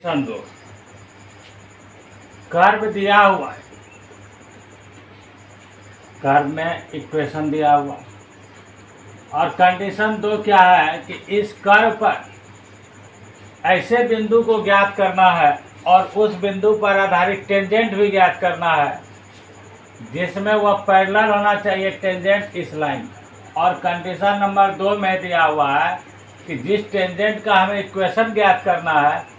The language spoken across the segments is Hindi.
दो कर्व दिया हुआ है, कर्व में इक्वेशन दिया हुआ है और कंडीशन दो क्या है कि इस कर्व पर ऐसे बिंदु को ज्ञात करना है और उस बिंदु पर आधारित टेंजेंट भी ज्ञात करना है जिसमें वह पैरेलल होना चाहिए टेंजेंट इस लाइन। और कंडीशन नंबर 2 में दिया हुआ है कि जिस टेंजेंट का हमें इक्वेशन ज्ञात करना है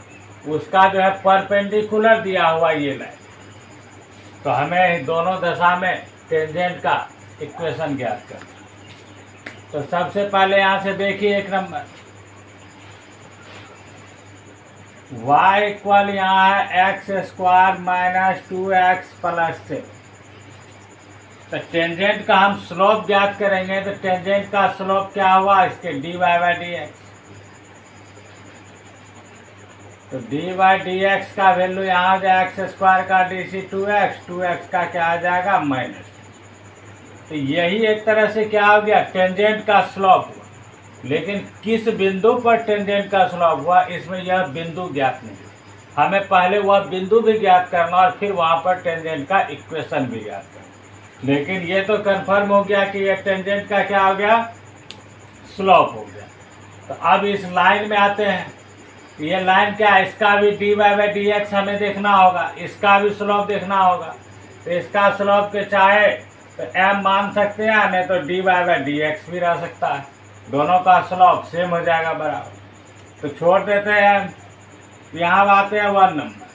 उसका जो है परपेंडिकुलर दिया हुआ ये लाइन, तो हमें दोनों दशा में टेंजेंट का इक्वेशन ज्ञात करना। तो सबसे पहले यहाँ से देखिए एक नंबर y इक्वल यहाँ है x² माइनस 2x प्लस 6। तो टेंजेंट का हम स्लोप ज्ञात करेंगे, तो टेंजेंट का स्लोप क्या हुआ इसके dy/dx। तो dy/dx का वैल्यू यहाँ आ जाए x² का dc 2x, 2x का क्या आ जाएगा माइनस। तो यही एक तरह से क्या हो गया टेंजेंट का स्लोप हुआ, लेकिन किस बिंदु पर टेंजेंट का स्लोप हुआ इसमें यह बिंदु ज्ञात नहीं। हमें पहले वह बिंदु भी ज्ञात करना और फिर वहाँ पर टेंजेंट का इक्वेशन भी ज्ञात करना। लेकिन ये तो कंफर्म हो गया कि यह टेंजेंट का क्या हो गया स्लोप हो गया। तो अब इस लाइन में आते हैं, ये लाइन क्या है, इसका भी dy/dx हमें देखना होगा, इसका भी स्लोप देखना होगा। तो इसका स्लोप के चाहे तो m मान सकते हैं, नहीं तो dy/dx भी रह सकता है, दोनों का स्लोप सेम हो जाएगा बराबर। तो छोड़ देते हैं, यहाँ आते हैं 1 नंबर।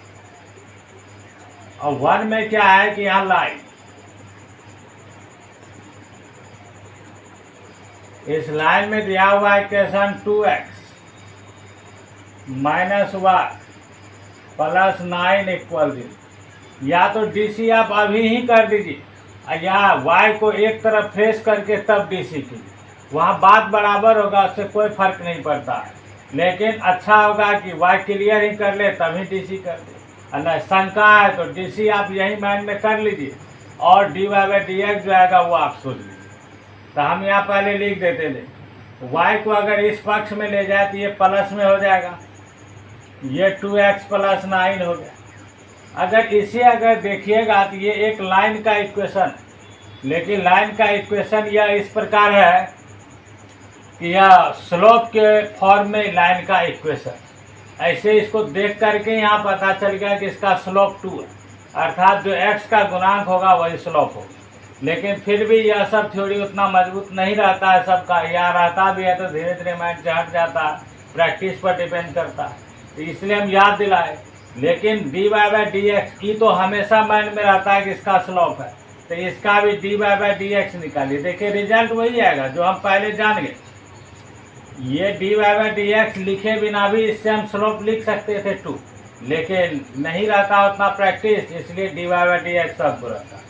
और 1 में क्या है कि यहाँ लाइन, इस लाइन में दिया हुआ है equation 2x minus y plus 9 equal 0। या तो डीसी आप अभी ही कर दीजिए, या y को एक तरफ फेस करके तब डीसी कीजिए, वहाँ बात बराबर होगा, उससे कोई फर्क नहीं पड़ता है। लेकिन अच्छा होगा कि y क्लियर ही कर ले तभी डीसी कर दे, अगर शंका है तो डीसी आप यही माइंड में कर लीजिए और dy/dx जो आएगा वो आप सोच लीजिए। तो हम यहाँ पहले लिख देते थे, y को अगर इस पक्ष में ले जाए तो ये प्लस में हो जाएगा, ये 2x प्लस 9 हो गया। अगर इसे अगर देखिएगा तो ये एक लाइन का इक्वेशन है, लेकिन लाइन का इक्वेशन यह इस प्रकार है कि यह स्लोप के फॉर्म में लाइन का इक्वेशन। ऐसे इसको देख करके यहाँ पता चल गया कि इसका स्लोप 2 है, अर्थात जो x का गुणांक होगा वही स्लोप होगा। लेकिन फिर भी यह सब थ्योरी उतना मजबूत नहीं रहता है सबका, या रहता भी है तो धीरे धीरे माइंड से हट जाता है, प्रैक्टिस पर डिपेंड करता है। तो इसलिए हम याद दिलाए, लेकिन dy/dx की तो हमेशा माइंड में रहता है कि इसका स्लोप है, तो इसका भी dy/dx निकालिए, देखिए रिजल्ट वही आएगा जो हम पहले जान गए। ये dy/dx लिखे बिना भी इससे हम स्लोप लिख सकते थे 2, लेकिन नहीं रहता उतना प्रैक्टिस, इसलिए dy/dx सबको रहता है।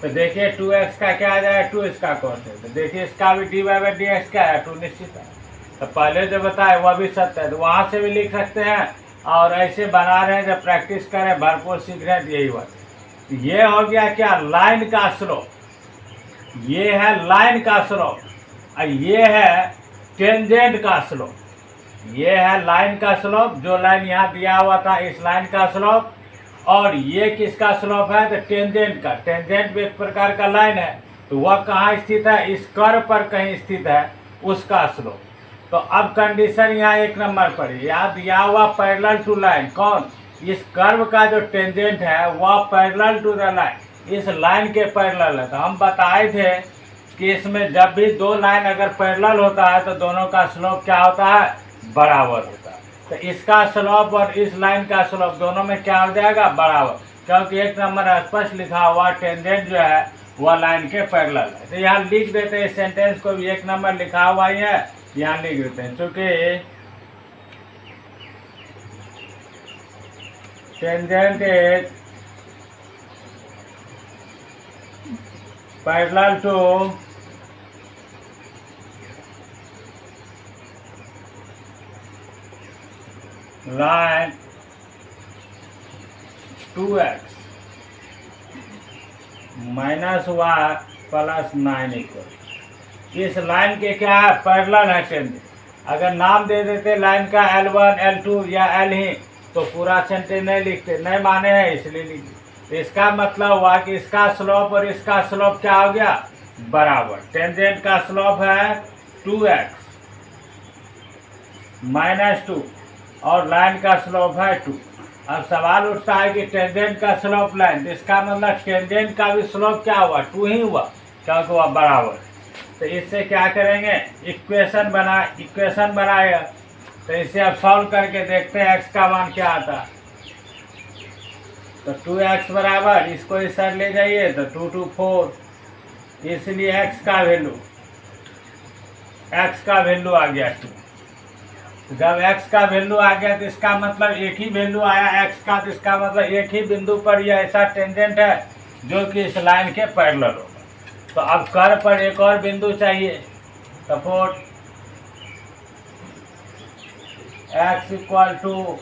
तो देखिए 2x का क्या आ जाएगा 2, इसका कौन है, तो देखिए इसका भी dy/dx क्या है 2 निश्चित है। तो पहले जो बताए वह भी सत्य है, तो वहाँ से भी लिख सकते हैं। और ऐसे बना रहे हैं, जब प्रैक्टिस करें भरपूर सीख रहे हैं तो यही बात। ये हो गया क्या लाइन का स्लोप, ये है लाइन का स्लोप, और ये है टेंजेंट का स्लोप। ये है लाइन का स्लोप, जो लाइन यहाँ दिया हुआ था इस लाइन का स्लोप, और ये किसका स्लोप है तो टेंजेंट का। टेंजेंट भी एक प्रकार का लाइन है, तो वह कहाँ स्थित है इस कर्व पर कहीं स्थित है, उसका स्लोप। तो अब कंडीशन यहाँ 1 नंबर पर याद दिया हुआ पैरेलल टू लाइन, कौन इस कर्व का जो टेंजेंट है वह पैरेलल टू द लाइन, इस लाइन के पैरेलल है। तो हम बताए थे कि इसमें जब भी 2 लाइन अगर पैरेलल होता है तो दोनों का स्लोप क्या होता है बराबर होता है। तो इसका स्लोप और इस लाइन का स्लोप दोनों में क्या हो जाएगा बराबर, क्योंकि 1 नंबर स्पष्ट लिखा हुआ टेंजेंट जो है वह लाइन के पैरेलल है। तो यहाँ लिख देते हैं, इस सेंटेंस को भी 1 नंबर लिखा हुआ ही है, यहाँ लिख देते हैं, चूँकि tangent is parallel to line 2x minus y plus 9 equal, इस लाइन के क्या है पैरेलल है टेंजेंट। अगर नाम दे देते लाइन का L1 L2 या L ही, तो पूरा सेंटेंस नहीं लिखते, नहीं माने हैं इसलिए लिखते। तो इसका मतलब हुआ कि इसका स्लोप और इसका स्लोप क्या हो गया, बराबर। टेंजेंट का स्लोप है 2x -2 और लाइन का स्लोप है 2। अब सवाल उठता है कि टेंजेंट का स्लोप लाइन, तो इसका मतलब टेंजेंट का भी स्लोप क्या हुआ, 2 ही हुआ, क्योंकि वह बराबर। तो इससे क्या करेंगे, इक्वेशन बनाएगा। तो इसे अब सॉल्व करके देखते हैं x का मान क्या आता है। तो 2x बराबर, इसको इस साइड ले जाइए तो 2 2 4, इसलिए x का वैल्यू आ गया 2। जब x का वैल्यू आ गया तो इसका मतलब एक ही वैल्यू आया x का, तो इसका मतलब एक ही बिंदु पर यह ऐसा टेंजेंट है जो कि इस लाइन के पैरेलल होगा। तो अब कर्व पर एक और बिंदु चाहिए। Suppose x equal to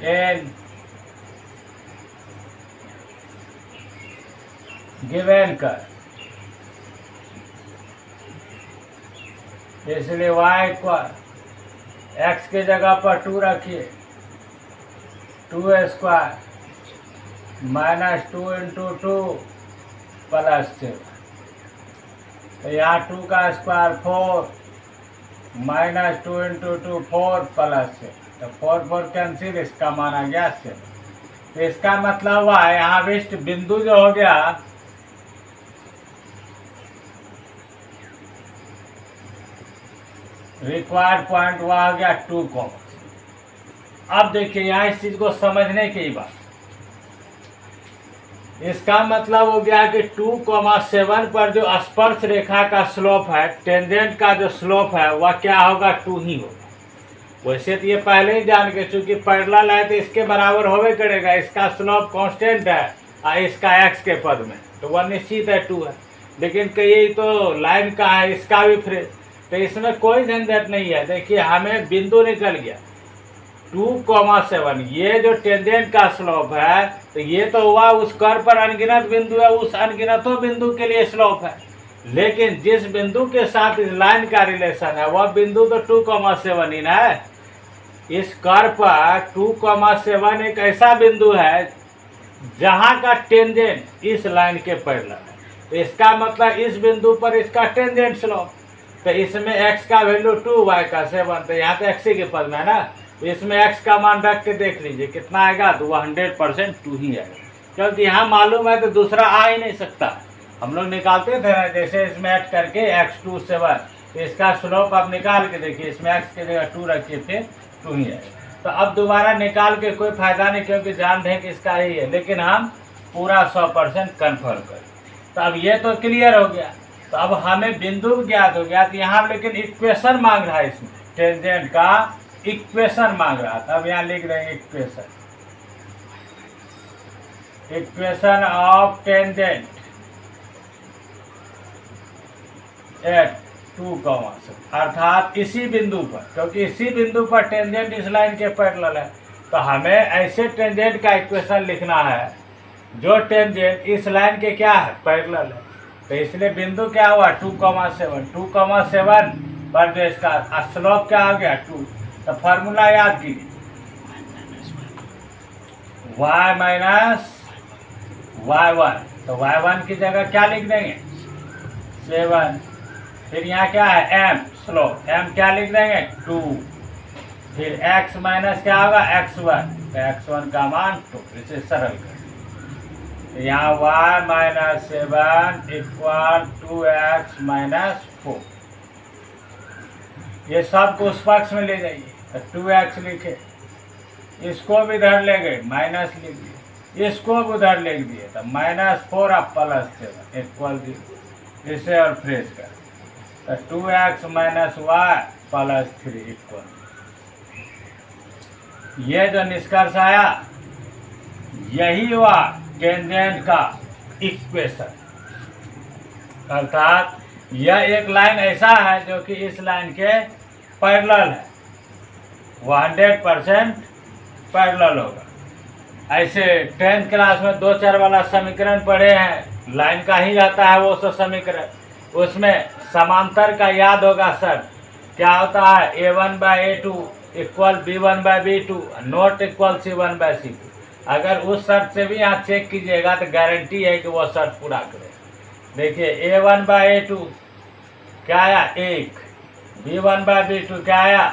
n given कर, इसलिए y इक्वल x की जगह पर 2 रखिए, 2² -2 × 2 +2। तो यहाँ 2 का स्क्वायर 4 -2 × 2 4 +6, तो 4 4 कैंसिल, इसका मान आ गया 7। तो इसका मतलब हुआ यहाँ विष्ट बिंदु जो हो गया रिक्वायर्ड पॉइंट वह आ गया 2, अब देखिए यहाँ इस चीज को समझने की बात, इसका मतलब हो गया कि 2,7 पर जो स्पर्श रेखा का स्लोप है, टेंजेंट का जो स्लोप है वह क्या होगा, 2 ही होगा। वैसे तो ये पहले ही जान के, चूंकि पैरेलल है तो इसके बराबर होवे करेगा, इसका स्लोप कांस्टेंट है और इसका x के पद में, तो वह निश्चित है 2 है। लेकिन कहीं तो लाइन का है, इसका भी फ्रेज, तो इसमें कोई झंझट नहीं है। देखिए हमें बिंदु निकल गया 2,7, ये जो टेंजेंट का स्लोप है, तो ये तो हुआ उस कर्व पर अनगिनत बिंदु है, उस अनगिनतों बिंदु के लिए स्लोप है। लेकिन जिस बिंदु के साथ इस लाइन का रिलेशन है वह बिंदु तो 2,7 ही ना है। इस कर्व पर 2,7 एक ऐसा बिंदु है जहां का टेंजेंट इस लाइन के पैरेलल है, तो इसका मतलब इस बिंदु पर इसका टेंजेंट स्लोप। तो इसमें x का वैल्यू 2, y का 7, तो यहाँ तो x ही के पद में है ना, तो इसमें x का मान रख के देख लीजिए कितना आएगा, तो वह 100% 2 ही आएगा, क्योंकि यहाँ मालूम है तो दूसरा आ ही नहीं सकता। हम लोग निकालते थे ना, जैसे इसमें ऐड करके x 2 7, तो इसका स्लोप आप निकाल के देखिए, इसमें x की जगह 2 रखिए फिर 2 ही आएगा। तो अब दोबारा निकाल के कोई फायदा नहीं, क्योंकि जान दें कि इसका ही है, लेकिन हम पूरा 100% कन्फर्म करें। तो अब ये तो क्लियर हो गया। तो अब हमें बिंदु ज्ञात हो गया, तो यहाँ लेकिन इक्वेशन मांग रहा है, इसमें टेंजेंट का इक्वेशन मांग रहा था। अब यहाँ लिख देंगे इक्वेशन ऑफ टेंजेंट एट 2,7, अर्थात इसी बिंदु पर, क्योंकि इसी बिंदु पर टेंजेंट इस लाइन के पैरेलल है, तो हमें ऐसे टेंजेंट का इक्वेशन लिखना है जो टेंजेंट इस लाइन के क्या है, पैरेलल है। तो इसलिए बिंदु क्या हुआ 2,7 पर जो इसका स्लोप क्या हो गया 2। तो फार्मूला याद कीजिए, y - y1, तो y1 की जगह क्या लिख देंगे 7, फिर यहाँ क्या है m स्लोप, m क्या लिख देंगे 2, फिर x माइनस क्या होगा x1, तो x1 का मान 2, इसे सरल कर यहाँ y - 7 = 2x - 4, ये सब को उस पक्ष में ले जाइए, तो 2x लिखे, इसको भी इधर ले गए माइनस लिख दिए, इसको भी उधर लिख दिए, तो -4 अब +7 इक्वल इसे और फ्रेश कर, तो 2x - y + 3 इक्वल। ये जो निष्कर्ष आया यही हुआ टेंजेंट का इक्वेशन, अर्थात यह एक लाइन ऐसा है जो कि इस लाइन के पैरेलल है, वह 100% पैरेलल होगा। ऐसे 10th क्लास में 2 चर वाला समीकरण पढ़े हैं, लाइन का ही रहता है वो सब समीकरण, उसमें समांतर का याद होगा सर, क्या होता है a1/a2 equal B1/B2 not equal C1/C2। अगर उस शर्त से भी यहाँ चेक कीजिएगा तो गारंटी है कि वो शर्त पूरा करे। देखिए A1/A2 क्या आया 1, B1/B2 क्या आया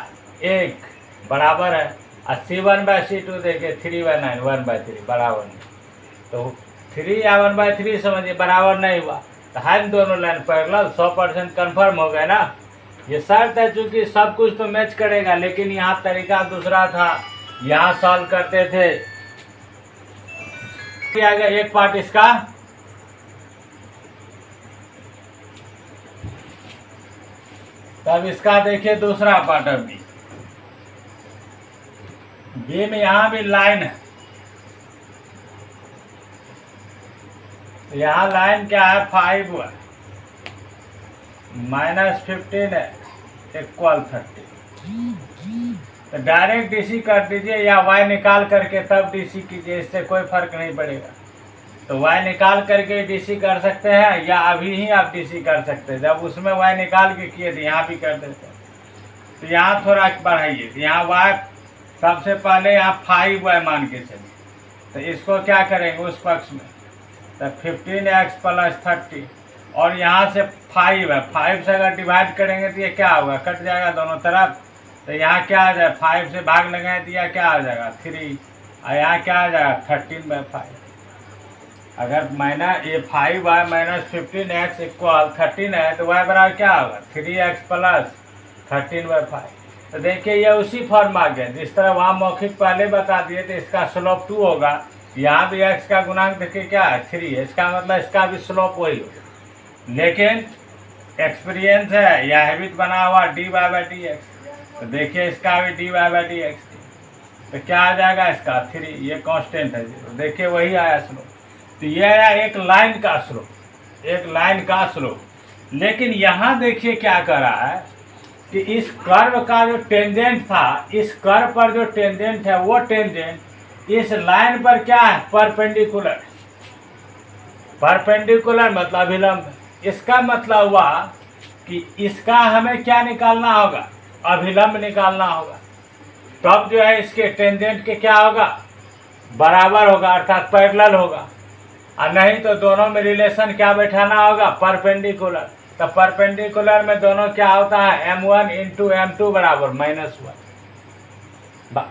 1 बराबर है, और C1/C2 देखिए 3/9 1/3 बराबर नहीं। तो 3 या 1/3 समझिए बराबर नहीं हुआ, तो है दोनों लाइन पैरेलल 100% कन्फर्म हो गए ना। ये शर्त है, चूंकि सब कुछ तो मैच करेगा, लेकिन यहाँ तरीका दूसरा था, यहाँ सॉल्व करते थे। आ गया एक पार्ट इसका, तब इसका देखिए दूसरा पार्ट। अभी बी में यहाँ भी लाइन है, यहाँ लाइन क्या है 5 है, -15 है इक्वल 30। तो डायरेक्ट डीसी कर दीजिए या वाई निकाल करके तब डीसी कीजिए, इससे कोई फर्क नहीं पड़ेगा। तो वाई निकाल करके डीसी कर सकते हैं या अभी ही आप डीसी कर सकते हैं। जब उसमें वाई निकाल के किए थे यहाँ भी कर देते हैं। तो यहाँ थोड़ा बढ़ाइए, यहाँ वाई सबसे पहले यहाँ 5 वाई मान के चलिए, तो इसको क्या करेंगे उस पक्ष में, तो 15x + 30, और यहाँ से 5 है, 5 से अगर डिवाइड करेंगे तो ये क्या होगा, कट जाएगा दोनों तरफ। तो यहाँ क्या आ जाए 5 से भाग लगाए तो यह क्या आ जाएगा 3, और यहाँ क्या आ जाएगा 13/5। अगर ये 5y - 15x = 13 है तो y बराबर क्या होगा 3x + 13/5। तो देखिए ये उसी फॉर्म आ गया जिस तरह वहाँ मौखिक पहले बता दिए, तो इसका स्लोप 2 होगा। यहाँ भी x का गुणांक देखिए क्या है 3 है, इसका मतलब इसका भी स्लोप वही होगा। लेकिन एक्सपीरियंस है या हैबिट बना हुआ dy/dx, तो देखिए इसका भी dy/dx, तो क्या आ जाएगा इसका 3, ये कांस्टेंट है 0। देखिए वही आया स्लोप। तो ये आया एक लाइन का स्लोप, एक लाइन का स्लोप। लेकिन यहाँ देखिए क्या कर रहा है कि इस कर्व का जो टेंजेंट था, इस कर्व पर जो टेंजेंट है वो टेंजेंट इस लाइन पर क्या है परपेंडिकुलर। परपेंडिकुलर मतलब अभिलंब। इसका मतलब हुआ कि इसका हमें क्या निकालना होगा, अभिलंब निकालना होगा। तब जो है इसके टेंजेंट के क्या होगा बराबर होगा, अर्थात पैरेलल होगा। और नहीं तो दोनों में रिलेशन क्या बैठाना होगा परपेंडिकुलर। तो परपेंडिकुलर में दोनों क्या होता है m1 × m2 = -1।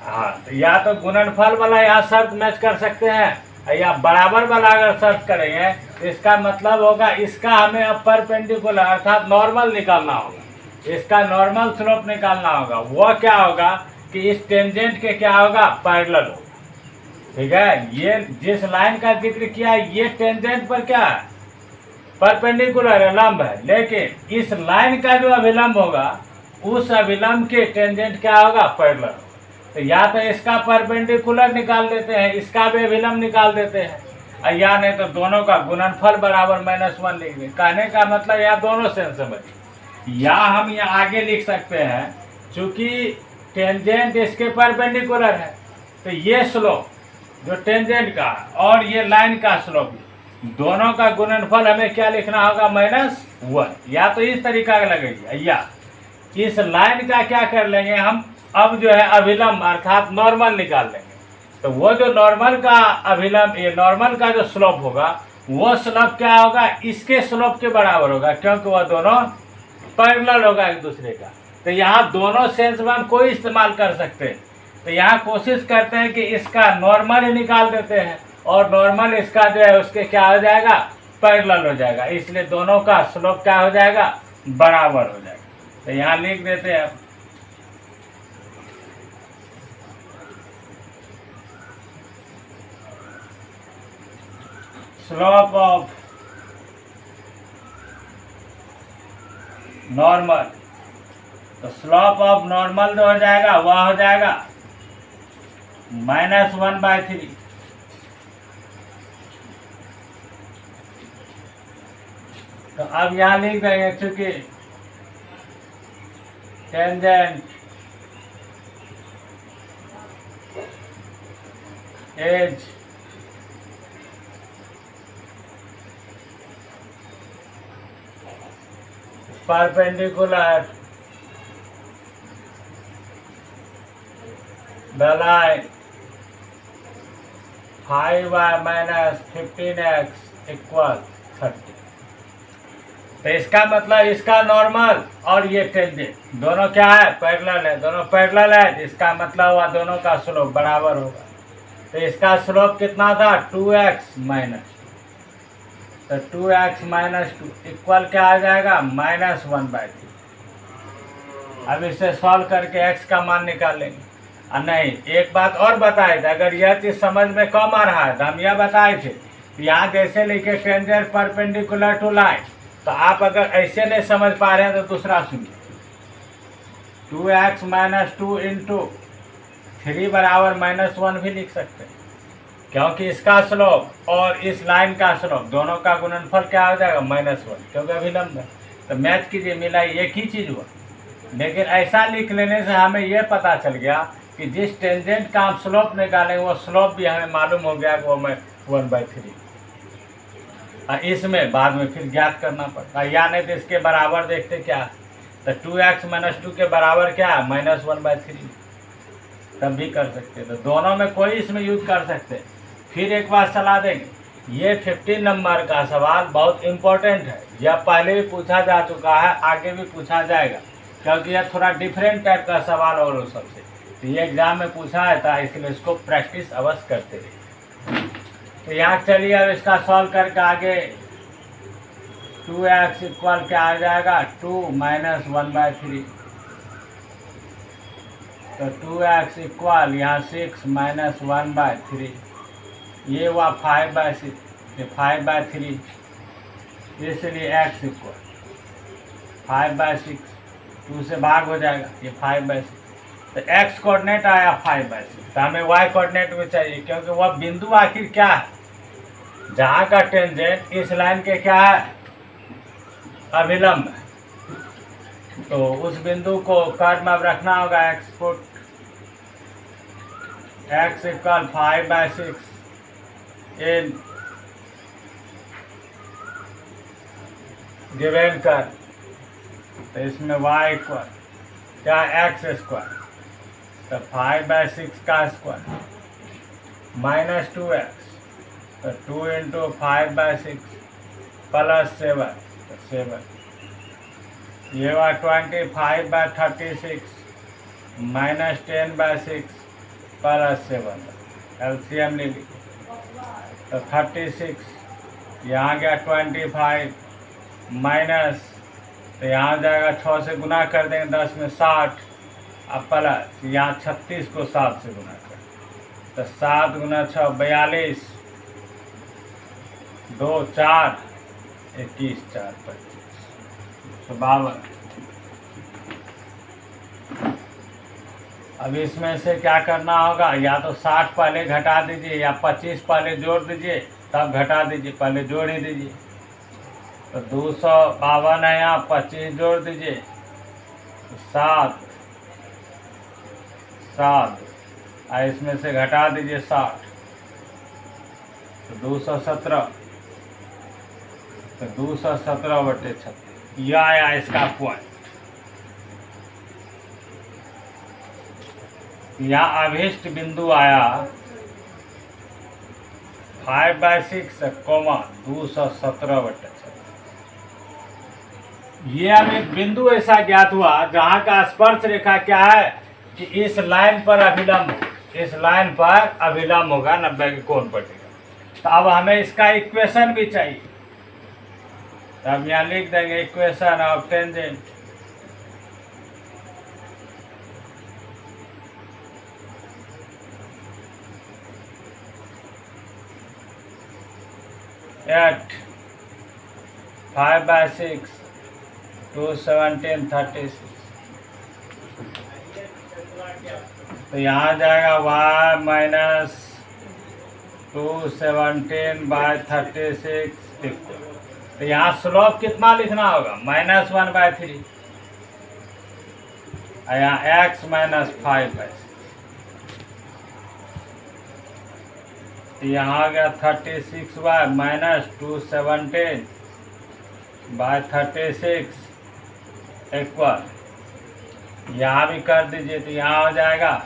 हाँ, तो या तो गुणनफल वाला यहाँ शर्त मैच कर सकते हैं, या बराबर वाला अगर शर्त करेंगे तो इसका मतलब होगा इसका हमें अब परपेंडिकुलर अर्थात नॉर्मल निकालना होगा, इसका नॉर्मल स्लोप निकालना होगा। वो क्या होगा कि इस टेंजेंट के क्या होगा पैरेलल होगा। ठीक है, ये जिस लाइन का जिक्र किया ये टेंजेंट पर क्या है परपेंडिकुलर है, लंब है। लेकिन इस लाइन का जो अभिलंब होगा उस अभिलंब के टेंजेंट क्या होगा पैरेलल होगा। तो या तो इसका परपेंडिकुलर निकाल देते हैं, इसका भी अभिलंब निकाल देते हैं, या नहीं तो दोनों का गुणनफल बराबर -1 लिख दें। कहने का मतलब यहाँ दोनों सेंस समझिए। या हम यहाँ आगे लिख सकते हैं चूंकि टेंजेंट इसके परपेंडिकुलर है, तो ये स्लोप जो टेंजेंट का और ये लाइन का स्लोप, दोनों का गुणनफल हमें क्या लिखना होगा -1। या तो इस तरीका का लगेगा, या इस लाइन का क्या कर लेंगे हम अब जो है अभिलंब अर्थात नॉर्मल निकाल लेंगे। तो वो जो नॉर्मल का अभिलंब, ये नॉर्मल का जो स्लोप होगा वो स्लोप क्या होगा इसके स्लोप के बराबर होगा, क्योंकि वह दोनों पैरेलल होगा एक दूसरे का। तो यहाँ दोनों सेंस में हम कोई इस्तेमाल कर सकते हैं। तो यहाँ कोशिश करते हैं कि इसका नॉर्मल ही निकाल देते हैं, और नॉर्मल इसका जो है उसके क्या हो जाएगा पैरेलल हो जाएगा, इसलिए दोनों का स्लोप क्या हो जाएगा बराबर हो जाएगा। तो यहाँ लिख देते हैं स्लोप ऑफ नॉर्मल। तो स्लोप ऑफ नॉर्मल जो हो जाएगा वह हो जाएगा -1/3। तो अब यहाँ लिख देंगे चूंकि tangent as perpendicular the line 5y minus 15x equal 30। तो इसका मतलब इसका नॉर्मल और ये टेंजेंट दोनों क्या है, पैरेलल है। दोनों पैरेलल है, इसका मतलब हुआ दोनों का स्लोप बराबर होगा। तो इसका स्लोप कितना था, 2x माइनस, तो 2x माइनस 2 इक्वल क्या आ जाएगा, -1/3। अब इसे सॉल्व करके x का मान निकालेंगे। और नहीं, एक बात और बताए थे, अगर यह चीज़ समझ में कम आ रहा है तो हम यह बताए थे, यहाँ जैसे लिखे टेंजेंट परपेंडिकुलर टू लाइन, तो आप अगर ऐसे नहीं समझ पा रहे हैं तो दूसरा सुनिए। 2x माइनस 2 इंटू 3 बराबर -1 भी लिख सकते हैं, क्योंकि इसका स्लोप और इस लाइन का स्लोप दोनों का गुणनफल क्या हो जाएगा, -1, क्योंकि अभिलंब है। तो मैच कीजिए, मिला एक ही चीज़ हुआ। लेकिन ऐसा लिख लेने से हमें यह पता चल गया कि जिस टेंजेंट का हम स्लोप निकालेंगे वो स्लोप भी हमें मालूम हो गया कि वो 1/3। और इसमें बाद में फिर ज्ञात करना पड़ता है, या नहीं तो इसके बराबर देखते क्या, तो 2x माइनस 2 के बराबर क्या है, -1/3, तब भी कर सकते। तो दोनों में कोई इसमें यूज कर सकते। फिर एक बार सलाह देंगे, ये 15 नंबर का सवाल बहुत इम्पोर्टेंट है। यह पहले भी पूछा जा चुका है, आगे भी पूछा जाएगा, क्योंकि यह थोड़ा डिफरेंट टाइप का सवाल और उस सबसे, तो ये एग्जाम में पूछा है था, इसलिए इसको प्रैक्टिस अवश्य करते रहिए। तो यहाँ चलिए अब इसका सॉल्व करके आगे 2x इक्वल क्या आ जाएगा, 2 माइनस 1/3। तो 2x इक्वल यहाँ 6 माइनस 1/3, ये हुआ 5/6, ये 5/3, इसलिए x इक्वल 5/6, 2 से भाग हो जाएगा, ये 5/6। तो x कोऑर्डिनेट आया 5/6, तो हमें y कोऑर्डिनेट भी चाहिए, क्योंकि वह बिंदु आखिर क्या है, जहाँ का टेंजेंट इस लाइन के क्या है, अभिलंब है। तो उस बिंदु को कर्व में अब रखना होगा, x इक्वल 5/6 इन गिवन कर, तो इसमें y इक्वल क्या, x स्क्वायर, तो 5/6 का स्क्वायर माइनस 2x, तो 2 इंटू 5/6 प्लस 7, तो 7, ये हुआ 25/36 माइनस 10/6 प्लस 7, एलसीएम ले लीजिए। तो 36 यहाँ गया 25 माइनस, तो यहाँ जाएगा 6 से गुना कर देंगे, 10 में 60, अब प्लस यहाँ 36 को 7 से गुना कर, तो 7 गुना 6 42, 2 4 21 4 25, तो 52। अब इसमें से क्या करना होगा, या तो 60 पहले घटा दीजिए या 25 पहले जोड़ दीजिए, तब घटा दीजिए, पहले जोड़ ही दीजिए। तो 252 है, यहाँ 25 जोड़ दीजिए, तो 7 7, और इसमें से घटा दीजिए 60, तो 217, तो 217/36, यह आया इसका पॉइंट। यहाँ अभिष्ट बिंदु आया 5/6, 217/36। ये अब एक बिंदु ऐसा ज्ञात हुआ जहाँ का स्पर्श रेखा क्या है, कि इस लाइन पर अभिलंब, इस लाइन पर अभिलंब होगा, 90 के कोण पड़ेगा। तो अब हमें इसका इक्वेशन भी चाहिए, तो अब यहाँ लिख देंगे इक्वेशन ऑफ टेंजेंट। एट 5/6 217 36, तो यहाँ जाएगा y माइनस 217/36, तो यहाँ स्लोप कितना लिखना होगा, -1/3, और यहाँ x माइनस 5/6, तो यहाँ आ गया 36y माइनस 217/36 इक्वल, यहाँ भी कर दीजिए, तो यहाँ हो जाएगा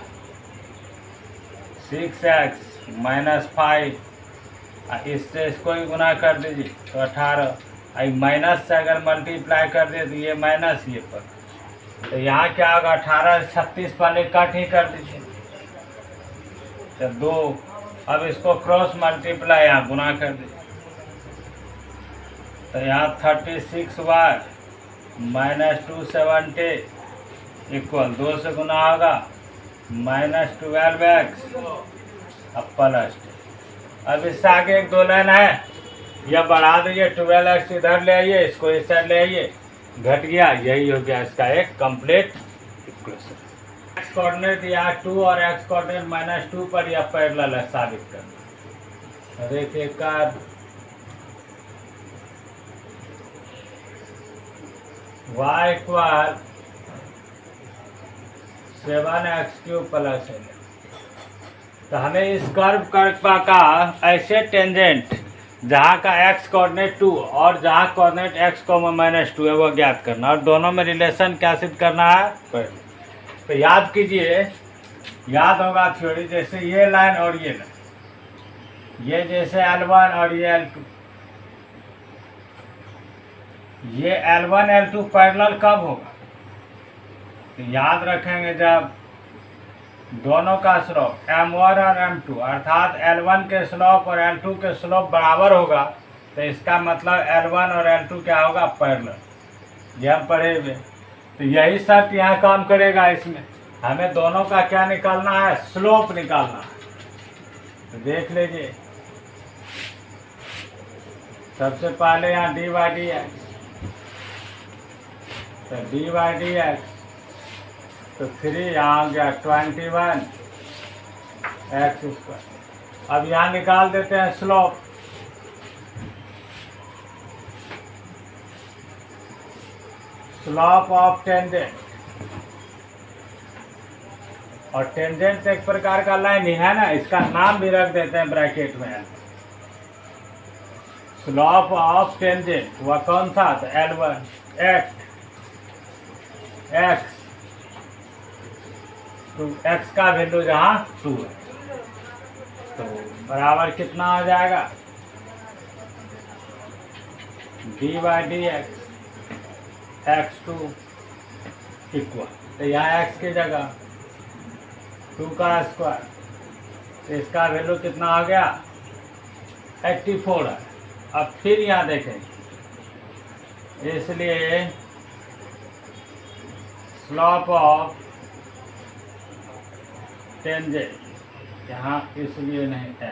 6x माइनस 5, इससे इसको ही गुना कर दीजिए तो 18। आई माइनस से अगर मल्टीप्लाई कर दे तो ये माइनस ये पर, तो यहाँ क्या होगा 18 36 पहले कट ही कर दीजिए तो 2। अब इसको क्रॉस मल्टीप्लाई यहाँ गुना कर दीजिए तो यहाँ 36y माइनस 270 इक्वल 2 से गुना होगा माइनस 12x अब प्लस। अब इससे आगे एक 2 लाइन है, यह बढ़ा दीजिए 12x इधर ले आइए, इसको इस साइड ले आइए, घट गया। यही हो गया इसका एक कंप्लीट इक्वेशन। एक्स कोऑर्डिनेट दिया 2 और एक्स कोऑर्डिनेट -2 पर यह पैरेलल है साबित करना। देखिए कर y इक्वल 7x³ प्लस है। तो हमें इस कर्व का ऐसे टेंजेंट जहाँ का x कोऑर्डिनेट 2 और जहाँ कोऑर्डिनेट x, -2 है वो ज्ञात करना, और दोनों में रिलेशन क्या सिद्ध करना है। तो याद कीजिए, याद होगा थ्योरी, जैसे ये लाइन और ये लाइन, ये जैसे L1 और ये L2, ये L1 L2 पैरेलल कब होगा, तो याद रखेंगे जब दोनों का स्लोप M1 और M2 अर्थात L1 के स्लोप और L2 के स्लोप बराबर होगा, तो इसका मतलब L1 और L2 क्या होगा, पैरेलल। ये हम पढ़े हुए, तो यही शर्त यहाँ काम करेगा। इसमें हमें दोनों का क्या निकालना है, स्लोप निकालना है। तो देख लीजिए, सबसे पहले यहाँ d/dx, तो d/dx तो 3 यहाँ आ गया 21 x²। अब यहाँ निकाल देते हैं स्लोप, स्लोप ऑफ टेंजेंट, और टेंजेंट एक प्रकार का लाइन ही है ना, इसका नाम भी रख देते हैं ब्रैकेट में। स्लोप ऑफ टेंजेंट वह कौन सा था, L1 x तो x का वैल्यू जहाँ 2 है, तो बराबर कितना आ जाएगा, d/dx x2 इक्वल, तो यहाँ x की जगह 2 का स्क्वायर, तो इसका वैल्यू कितना आ गया 84 है। अब फिर यहाँ देखें, इसलिए स्लोप ऑफ टेंजेंट यहाँ इसलिए नहीं है,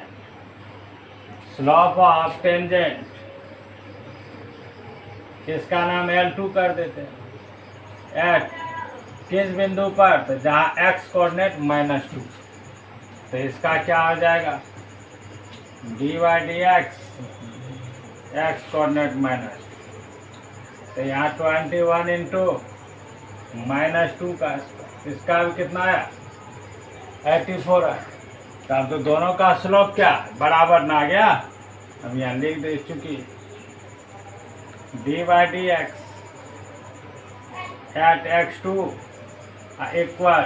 स्लोप ऑफ टेंजेंट इसका नाम L2 कर देते हैं। एट किस बिंदु पर, तो जहाँ x कोऑर्डिनेट -2, तो इसका क्या हो जाएगा d/dx x कोऑर्डिनेट -2, तो यहाँ 21 इंटू -2 का, इसका भी कितना आया 84 है। तो अब तो दोनों का स्लोप क्या बराबर ना गया, हम यहाँ लिख दे चुकी d/dx eight x2 equal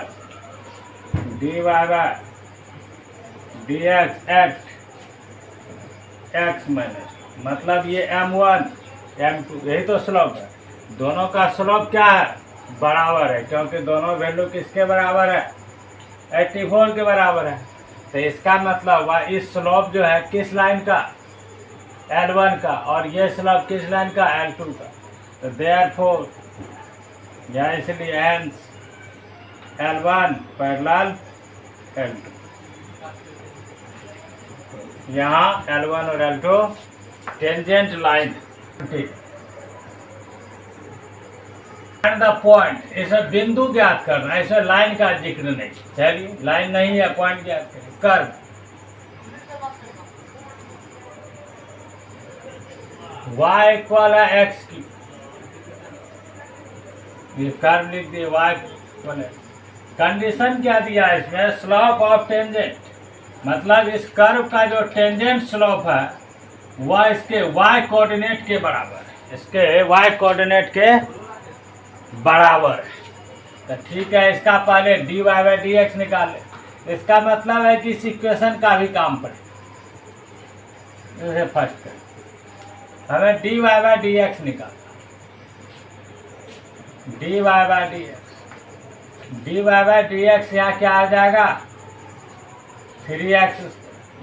dy/dx eight x -, मतलब ये M1 M2 यही तो स्लोप है। दोनों का स्लोप क्या है, बराबर है, क्योंकि दोनों वैल्यू किसके बराबर है, 84 के बराबर है। तो इसका मतलब वह इस स्लोप जो है किस लाइन का, L1 का, और ये स्लोप किस लाइन का, L2 का। तो देयरफॉर या इसलिए हेंस L1 पैरेलल L2, यहाँ L1 और L2 टेंजेंट लाइन। ठीक, द पॉइंट, इसे बिंदु ज्ञात करना, इसे लाइन का जिक्र नहीं। चलिए लाइन नहीं है, पॉइंट ज्ञात करें। कर्व y इक्वल है x की, ये कर्व लिख दिए y इक्वल है। कंडीशन क्या दिया है इसमें, स्लोप ऑफ टेंजेंट, मतलब इस कर्व का जो टेंजेंट स्लोप है वह इसके y कोऑर्डिनेट के बराबर है, इसके y कोऑर्डिनेट के बराबर है। तो ठीक है, इसका पहले dy/dx निकाले, इसका मतलब है कि इस इक्वेशन का भी काम पड़ेगा। इसे फर्स्ट कर हमें dy बाई डी एक्स निकालना। dy बाई डी एक्स यहाँ क्या आ जाएगा 3x,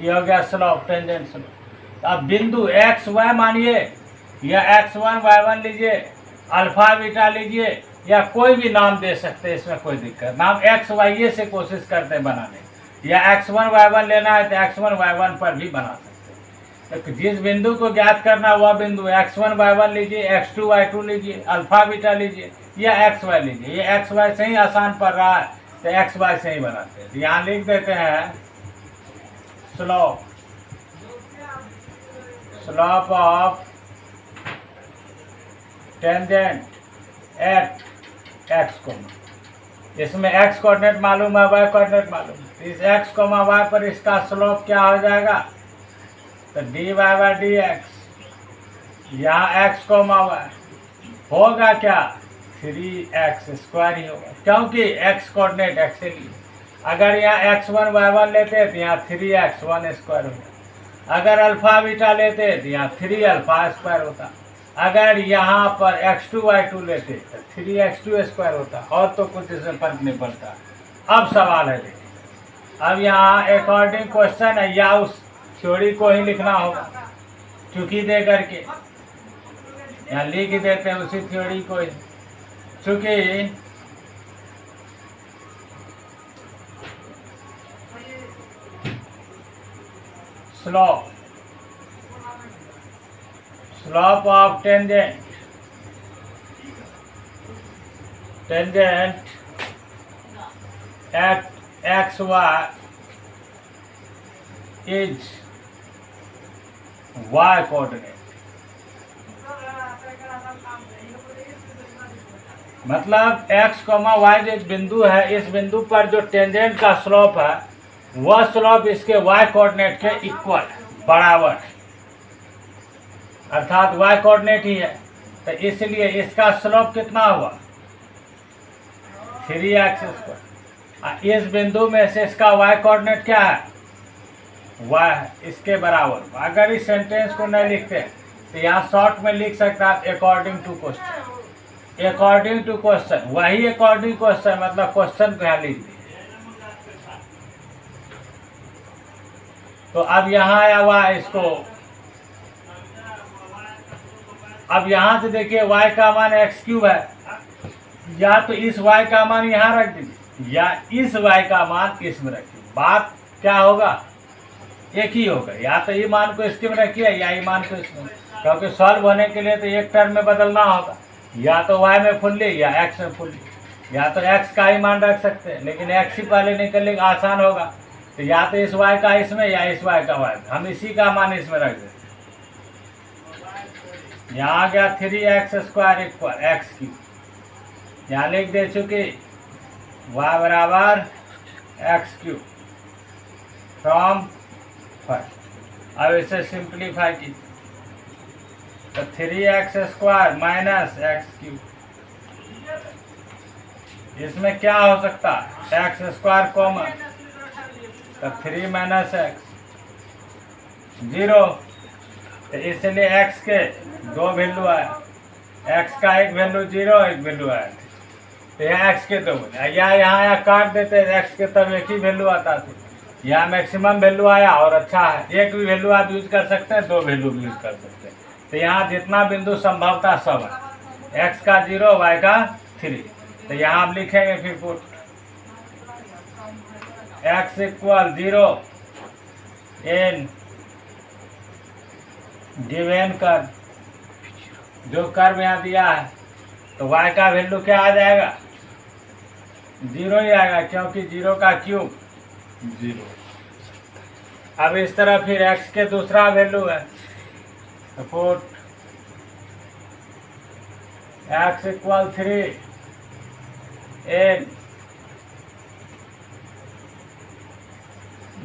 ये हो गया स्लोप, टेंजेंट स्लोप। अब बिंदु एक्स वाई मानिए या x1 y1 लीजिए, अल्फा बीटा लीजिए, या कोई भी नाम दे सकते हैं, इसमें कोई दिक्कत। नाम एक्स वाई से कोशिश करते हैं बनाने, या x1 y1 लेना है तो x1 y1 पर भी बना सकते हैं। तो जिस बिंदु को ज्ञात करना वह बिंदु x1 y1 लीजिए, x2 y2 लीजिए, अल्फा बीटा लीजिए या एक्स वाई लीजिए। ये एक्स वाई से ही आसान पड़ रहा है तो एक्स वाई से ही बनाते हैं। तो यहाँ लिख देते हैं slope of tangent at x comma. इसमें एक्स कोऑर्डिनेट मालूम है, वाई कोऑर्डिनेट मालूम है। इस एक्स कोमा वाई पर इसका स्लोप क्या हो जाएगा तो dy बाई डी एक्स। यहाँ एक्स कोमा वाई होगा क्या 3x² ही होगा, क्योंकि x कोऑर्डिनेट x से लिए। अगर यहाँ x1 y1 लेते तो यहाँ 3x1² होगा। अगर अल्फा बीटा लेते तो यहाँ 3α² होता। अगर यहाँ पर x2 y2 लेते तो 3x2² होता। और तो कुछ इसमें फर्क नहीं पड़ता। अब सवाल है देखिए, अब यहाँ अकॉर्डिंग क्वेश्चन है या उस थ्योरी को ही लिखना होगा चूंकि दे करके, यहाँ लिख देते हैं उसी थ्योरी को ही। चूंकि slope of tangent at x y is y coordinate. मतलब x, y जो एक बिंदु है, इस बिंदु पर जो टेंजेंट का स्लोप है वह स्लोप इसके y कोऑर्डिनेट के इक्वल बराबर, अर्थात y कोऑर्डिनेट ही है। तो इसलिए इसका स्लोप कितना हुआ 3x²। इस बिंदु में से इसका y कोऑर्डिनेट क्या है y है, इसके बराबर। अगर इस सेंटेंस को नहीं लिखते तो यहाँ शॉर्ट में लिख सकता है according to question. According to question, वही अकॉर्डिंग क्वेश्चन मतलब क्वेश्चन को यहाँ लिख दिए। तो अब यहाँ आया हुआ इसको, अब यहाँ से देखिए y का मान x³ है, या तो इस y का मान यहाँ रख दीजिए या इस y का मान इसमें रखिए। बात क्या होगा एक ही होगा, या तो ये मान को इसके में रखिए या ये मान को इसमें, क्योंकि सॉल्व होने के लिए तो एक टर्म में बदलना होगा, या तो y में फुल्ली या x में फुल्ली। या तो x का ही मान रख सकते हैं, लेकिन x ही पहले निकलने का आसान होगा, तो या तो इस y का इसमें या इस y का y में। हम इसी का मान इसमें रख देते हैं। यहाँ आ गया 3x² इक्वल x³। यहाँ लिख दे चुके y बराबर x³ फ्रॉम फर्स्ट। अब इसे सिंप्लीफाई कीजिए तो 3x² माइनस x³। इसमें क्या हो सकता है x² कॉमन, तो 3 माइनस x 0। तो इसलिए x के दो वैल्यू आए, x का एक वैल्यू 0 एक वैल्यू आया। तो यहाँ x के दो, या यहाँ काट देते x के तब एक ही वैल्यू आता था। यहाँ मैक्सिमम वैल्यू आया और अच्छा है, एक भी वैल्यू आप यूज कर सकते हैं, दो वैल्यू भी यूज कर सकते हैं। तो यहाँ जितना बिंदु संभवता सब है, x का 0 y का 3। तो यहाँ आप लिखेंगे फिर put x equal 0 in given curve, जो कर्व यहाँ दिया है, तो y का वैल्यू क्या आ जाएगा 0 ही आएगा, क्योंकि 0 का क्यूब 0। अब इस तरह फिर x के दूसरा वैल्यू है, तो put x equal 3 in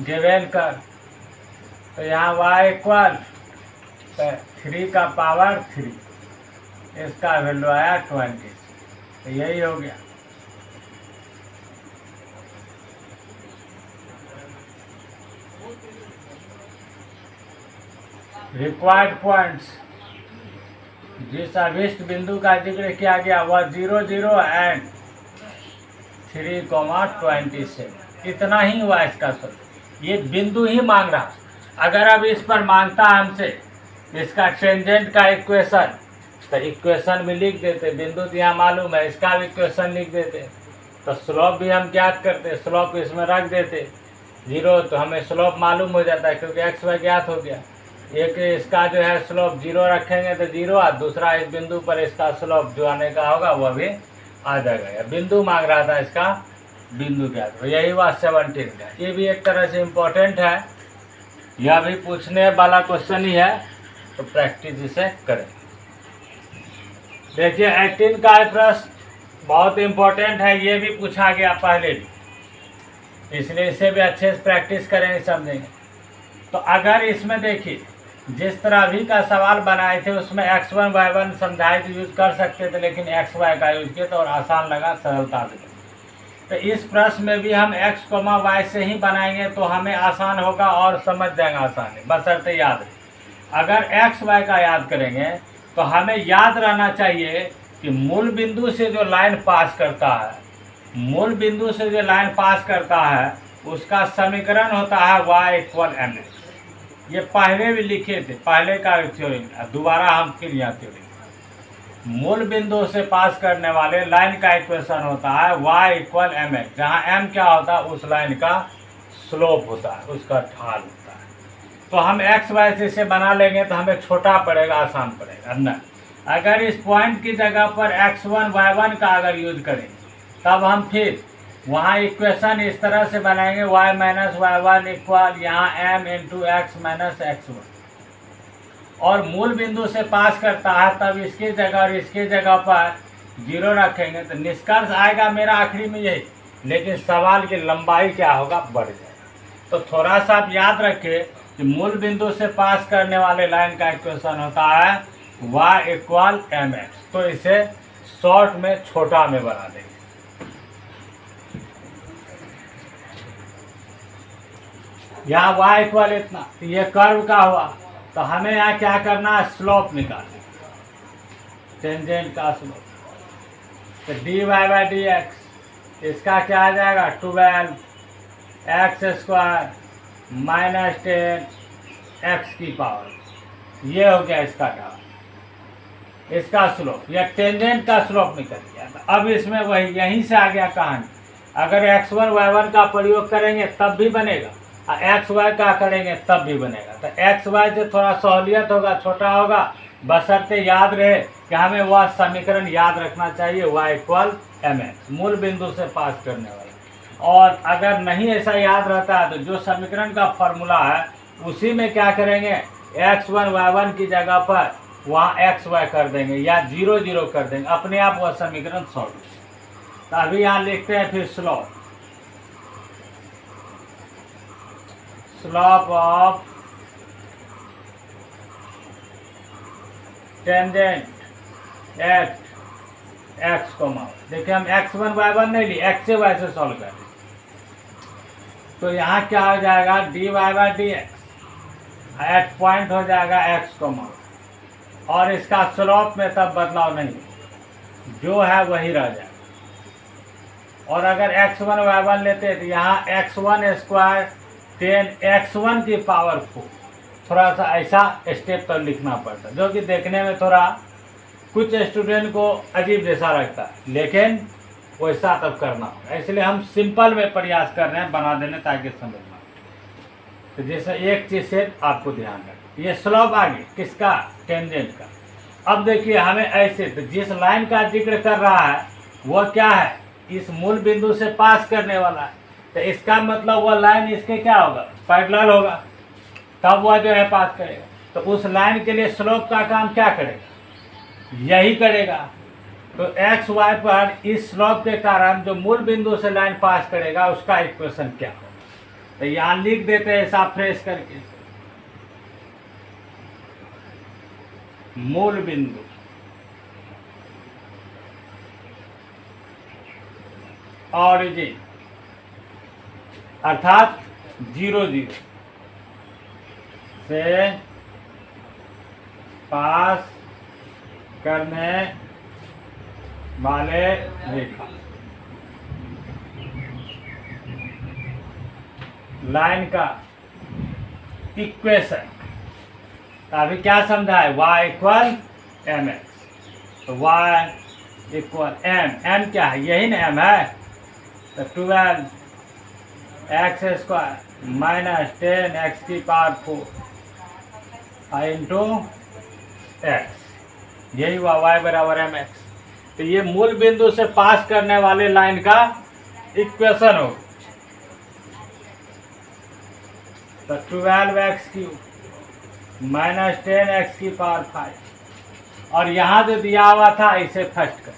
given curve. तो यहाँ y इक्वल 3 का पावर 3, इसका वैल्यू आया 20। तो यही हो गया। रिक्वायर्ड पॉइंट्स जिस अभिष्ट बिंदु का जिक्र किया गया वह 0 0 एंड 3,27 इतना ही हुआ इसका सर। ये बिंदु ही मांग रहा। अगर अब इस पर मांगता हमसे इसका टेंजेंट का इक्वेशन, तो इक्वेशन भी लिख देते, बिंदु तो यहाँ मालूम है, इसका भी इक्वेशन लिख देते, तो स्लोप भी हम ज्ञात करते, स्लोप इसमें रख देते 0, तो हमें स्लोप मालूम हो जाता है क्योंकि एक्स वाई ज्ञात हो गया। एक इसका जो है स्लोप 0 रखेंगे तो 0, और दूसरा इस बिंदु पर इसका स्लोप जो आने का होगा वह भी आ जाएगा। बिंदु मांग रहा था, इसका बिंदु ज्ञात हो, यही हुआ 17 का। ये भी एक तरह से इम्पोर्टेंट है, यह भी पूछने वाला क्वेश्चन ही है, तो प्रैक्टिस इसे करें। देखिए 18 का प्रश्न बहुत इम्पोर्टेंट है, ये भी पूछा गया पहले भी, इसलिए इसे भी अच्छे से प्रैक्टिस करेंगे, समझेंगे। तो अगर इसमें देखिए जिस तरह अभी का सवाल बनाए थे उसमें x1 y1 समझाए तो यूज कर सकते थे, लेकिन xy का यूज किया तो और आसान लगा, सरलता से। तो इस प्रश्न में भी हम x, y से ही बनाएंगे तो हमें आसान होगा और समझ जाएंगे आसानी, बशर्ते याद है। अगर x y का याद करेंगे तो हमें याद रहना चाहिए कि मूल बिंदु से जो लाइन पास करता है, मूल बिंदु से जो लाइन पास करता है उसका समीकरण होता है y = mx। ये पहले भी लिखे थे, पहले का थ्योरी, दोबारा हम फिर यहाँ थ्योरी। मूल बिंदु से पास करने वाले लाइन का इक्वेशन होता है y = mx, जहाँ m क्या होता है उस लाइन का स्लोप होता है, उसका ढाल होता है। तो हम x y से इसे बना लेंगे तो हमें छोटा पड़ेगा, आसान पड़ेगा न। अगर इस पॉइंट की जगह पर x1 y1 का अगर यूज करें तब हम फिर वहाँ इक्वेशन इस तरह से बनाएंगे y - y1 = यहाँ m × x - x1, और मूल बिंदु से पास करता है तब इसकी जगह और इसकी जगह पर 0 रखेंगे तो निष्कर्ष आएगा मेरा आखिरी में यही, लेकिन सवाल की लंबाई क्या होगा, बढ़ जाएगा। तो थोड़ा सा आप याद रखिए कि मूल बिंदु से पास करने वाले लाइन का इक्वेशन होता है y = mx, तो इसे शॉर्ट में छोटा में बना देंगे। यहाँ y = इतना, तो ये कर्व का हुआ, तो हमें यहाँ क्या करना है, स्लोप निकालना, टेंजेंट का स्लोप। तो dy/dx इसका क्या आ जाएगा, 12x² - 10x⁻, ये हो गया इसका ढाल, इसका स्लोप, यह टेंजेंट का स्लोप निकल गया। अब इसमें वही यहीं से आ गया कहानी, अगर x1 y1 का प्रयोग करेंगे तब भी बनेगा, और एक्स वाई का करेंगे तब भी बनेगा। तो एक्स वाई से थोड़ा सहूलियत होगा, छोटा होगा, बशर्ते याद रहे कि हमें वह समीकरण याद रखना चाहिए y = mx, मूल बिंदु से पास करने वाला। और अगर नहीं ऐसा याद रहता है तो जो समीकरण का फॉर्मूला है उसी में क्या करेंगे, x1 y1 की जगह पर वहाँ एक्स वाई कर देंगे या 0 0 कर देंगे, अपने आप वह समीकरण सॉल्व। तो अभी यहाँ लिखते हैं फिर slope of tangent eight x, देखिए हम x1 y1 नहीं ली, x से y से सॉल्व कर, तो यहाँ क्या हो जाएगा, dy/dx एट पॉइंट हो जाएगा x, और इसका स्लोप में तब बदलाव नहीं, जो है वही रह जाएगा। और अगर x1 y1 लेते तो यहाँ x1² 10x1 की पावर 4, थोड़ा सा ऐसा स्टेप तो लिखना पड़ता, जो कि देखने में थोड़ा कुछ स्टूडेंट को अजीब जैसा लगता है, लेकिन वैसा तब करना होगा, इसलिए हम सिंपल में प्रयास कर रहे हैं बना देने ताकि समझ में। तो जैसे एक चीज़ से आपको ध्यान रखें, ये स्लोप आगे किसका, टेंजेंट का। अब देखिए हमें ऐसे, तो जिस लाइन का जिक्र कर रहा है वह क्या है, इस मूल बिंदु से पास करने वाला है, तो इसका मतलब वह लाइन इसके क्या होगा, पैरेलल होगा, तब वह जो है पास करेगा। तो उस लाइन के लिए स्लोप का काम क्या करेगा, यही करेगा। तो एक्स वाई पर इस स्लोप के कारण जो मूल बिंदु से लाइन पास करेगा उसका इक्वेशन क्या होगा, तो यहाँ लिख देते हैं ऐसा फ्रेश करके, मूल बिंदु ऑरिजिन अर्थात 0 0, से पास करने वाले रेखा लाइन का इक्वेशन। तो अभी क्या समझा है, y इक्वल एम एक्स, तो y इक्वल एम क्या है, यही ना m है, तो 12 एक्स स्क्वायर माइनस 10 एक्स की पावर 4 इंटू एक्स, यही हुआ y बराबर एम एक्स। तो ये मूल बिंदु से पास करने वाले लाइन का इक्वेशन हो। तो 12 एक्स क्यूब माइनस 10 एक्स की पावर 5, और यहाँ जो दिया हुआ था इसे फर्स्ट कर,